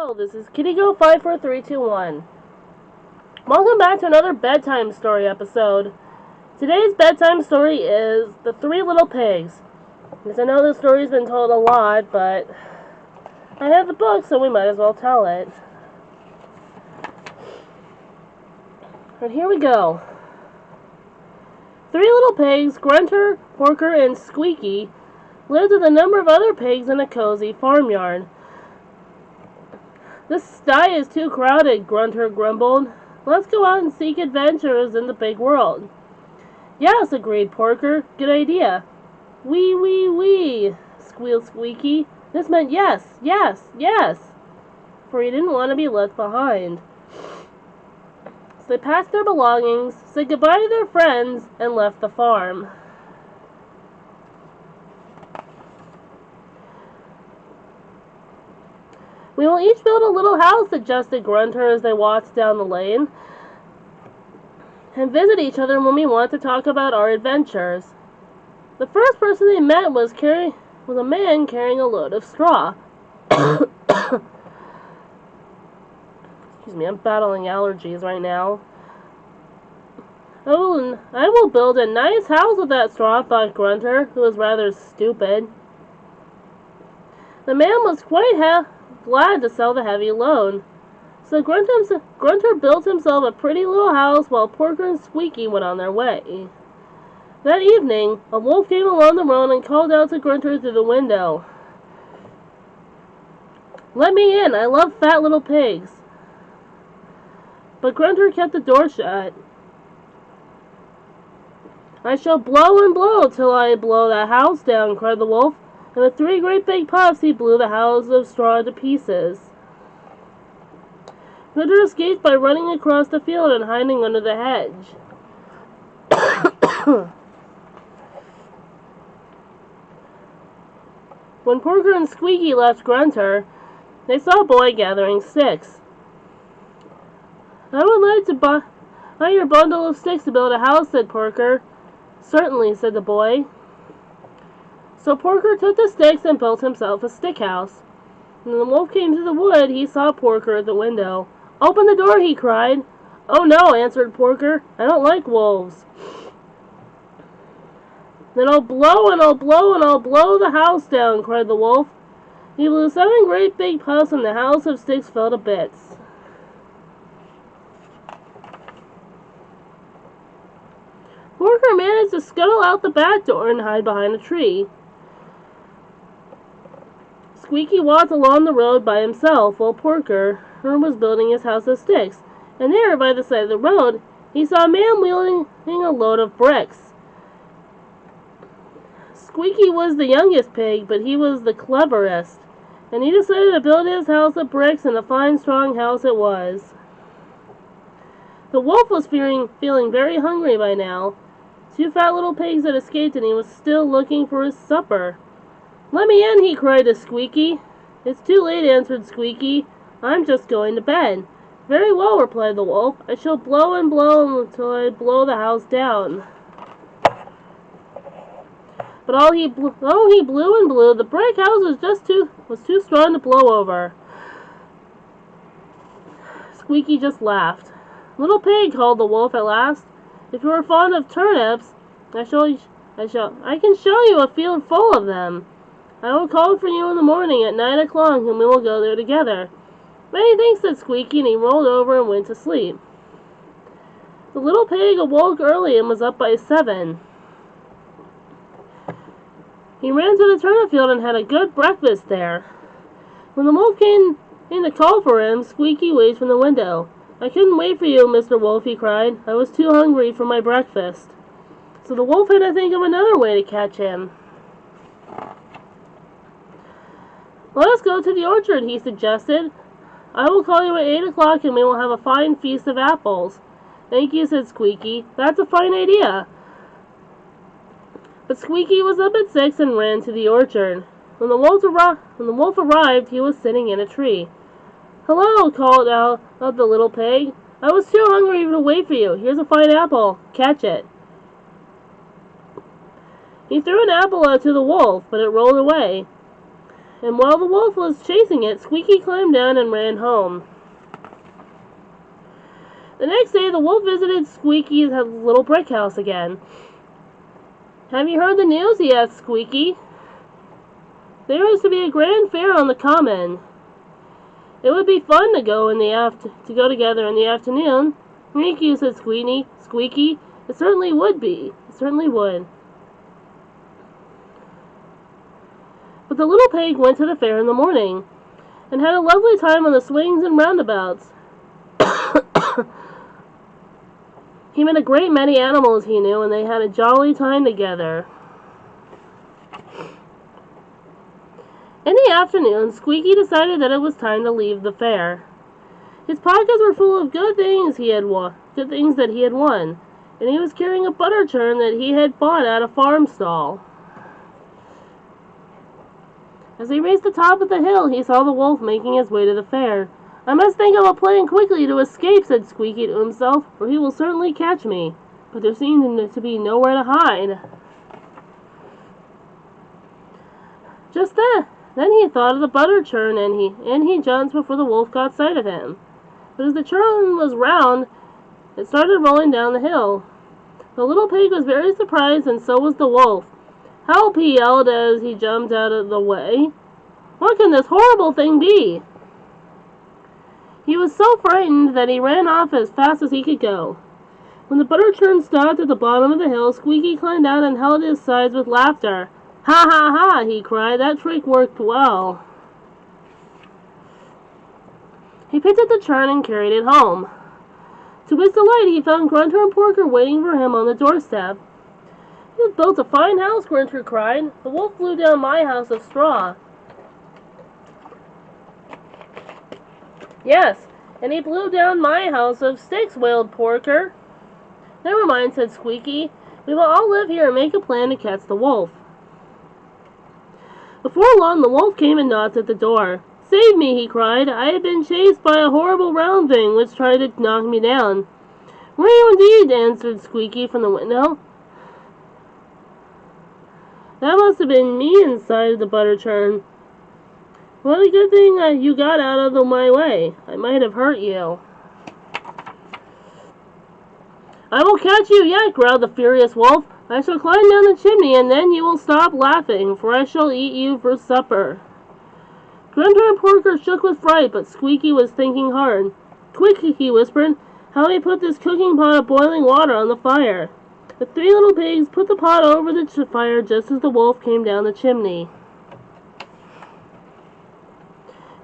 Hello, this is KittyGirl54321. Welcome back to another bedtime story episode. Today's bedtime story is The Three Little Pigs. Because I know this story's been told a lot, but I have the book, so we might as well tell it. And here we go. Three little pigs, Grunter, Porker, and Squeaky, lived with a number of other pigs in a cozy farmyard. "This sty is too crowded," Grunter grumbled. "Let's go out and seek adventures in the big world." "Yes," agreed Porker. "Good idea." "Wee, wee, wee," squealed Squeaky. This meant yes, yes, yes, for he didn't want to be left behind. So they packed their belongings, said goodbye to their friends, and left the farm. "We will each build a little house," suggested Grunter as they walked down the lane, "and visit each other when we want to talk about our adventures." The first person they met was a man carrying a load of straw. Excuse me, I'm battling allergies right now. "Oh, I will build a nice house with that straw," thought Grunter, who was rather stupid. The man was quite glad to sell the heavy load. So Grunter built himself a pretty little house while Porker and Squeaky went on their way. That evening, a wolf came along the road and called out to Grunter through the window. "Let me in, I love fat little pigs." But Grunter kept the door shut. "I shall blow and blow till I blow that house down," cried the wolf, and with three great big puffs he blew the house of straw to pieces. Grunter escaped by running across the field and hiding under the hedge. When Porker and Squeaky left Grunter, they saw a boy gathering sticks. "I would like to buy your bundle of sticks to build a house," said Porker. "Certainly," said the boy. So Porker took the sticks and built himself a stick house. When the wolf came to the wood, he saw Porker at the window. "Open the door," he cried. "Oh no," answered Porker. "I don't like wolves." "Then I'll blow and I'll blow and I'll blow the house down," cried the wolf. He blew 7 great big puffs and the house of sticks fell to bits. Porker managed to scuttle out the back door and hide behind a tree. Squeaky walked along the road by himself while Porker was building his house of sticks, and there, by the side of the road, he saw a man wielding a load of bricks. Squeaky was the youngest pig, but he was the cleverest, and he decided to build his house of bricks, and a fine, strong house it was. The wolf was feeling very hungry by now. 2 fat little pigs had escaped, and he was still looking for his supper. "Let me in," he cried to Squeaky. "It's too late," answered Squeaky. "I'm just going to bed." "Very well," replied the wolf. "I shall blow and blow until I blow the house down." But though he blew and blew, the brick house was too strong to blow over. Squeaky just laughed. "Little pig," called the wolf at last, "if you are fond of turnips, I can show you a field full of them. I will call for you in the morning at 9 o'clock, and we will go there together." "Many thanks," said Squeaky, and he rolled over and went to sleep. The little pig awoke early and was up by 7. He ran to the turnip field and had a good breakfast there. When the wolf came in to call for him, Squeaky waved from the window. "I couldn't wait for you, Mr. Wolf," he cried. "I was too hungry for my breakfast." So the wolf had to think of another way to catch him. "Let us go to the orchard," he suggested. "I will call you at 8 o'clock and we will have a fine feast of apples." "Thank you," said Squeaky. "That's a fine idea." But Squeaky was up at 6 and ran to the orchard. When the wolf arrived, he was sitting in a tree. "Hello," called out the little pig. "I was too hungry to wait for you. Here's a fine apple. Catch it." He threw an apple out to the wolf, but it rolled away. and while the wolf was chasing it, Squeaky climbed down and ran home. The next day, the wolf visited Squeaky's little brick house again. "Have you heard the news?" he asked Squeaky. "There is to be a grand fair on the common. It would be fun to go together in the afternoon." "Thank you," said Squeaky. "It certainly would be. It certainly would." But the little pig went to the fair in the morning and had a lovely time on the swings and roundabouts. He met a great many animals he knew, and they had a jolly time together. In the afternoon, Squeaky decided that it was time to leave the fair. His pockets were full of good things that he had won, and he was carrying a butter churn that he had bought at a farm stall. As he reached the top of the hill, he saw the wolf making his way to the fair. "I must think of a plan quickly to escape," said Squeaky to himself, "for he will certainly catch me. But there seemed to be nowhere to hide." Just then he thought of the butter churn, and he jumped before the wolf got sight of him. But as the churn was round, it started rolling down the hill. The little pig was very surprised, and so was the wolf. "Help!" he yelled as he jumped out of the way. "What can this horrible thing be?" He was so frightened that he ran off as fast as he could go. When the butter churn stopped at the bottom of the hill, Squeaky climbed out and held his sides with laughter. "Ha ha ha!" he cried. "That trick worked well." He picked up the churn and carried it home. To his delight, he found Grunter and Porker waiting for him on the doorstep. "You've built a fine house," Grunter cried. "The wolf blew down my house of straw." "Yes, and he blew down my house of sticks," wailed Porker. "Never mind," said Squeaky. "We will all live here and make a plan to catch the wolf." Before long, the wolf came and knocked at the door. "Save me," he cried. "I have been chased by a horrible round thing which tried to knock me down." "Were you indeed?" answered Squeaky from the window. "That must have been me inside the butter churn. What a good thing you got out of my way. I might have hurt you." "I will catch you yet," growled the furious wolf. "I shall climb down the chimney, and then you will stop laughing, for I shall eat you for supper." Grunter and Porker shook with fright, but Squeaky was thinking hard. "Quick," he whispered, "how do we put this cooking pot of boiling water on the fire?" The three little pigs put the pot over the fire just as the wolf came down the chimney.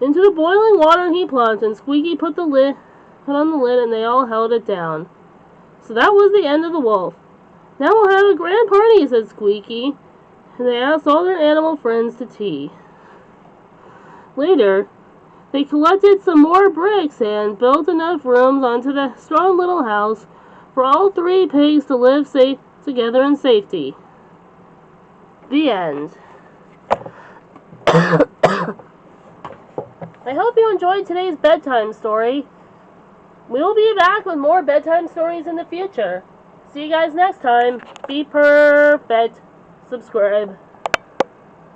Into the boiling water he plunged, and Squeaky put on the lid, and they all held it down. So that was the end of the wolf. "Now we'll have a grand party," said Squeaky, and they asked all their animal friends to tea. Later, they collected some more bricks and built enough rooms onto the strong little house for all three pigs to live together in safety. The end. I hope you enjoyed today's bedtime story. We will be back with more bedtime stories in the future. See you guys next time. Be perfect. Subscribe.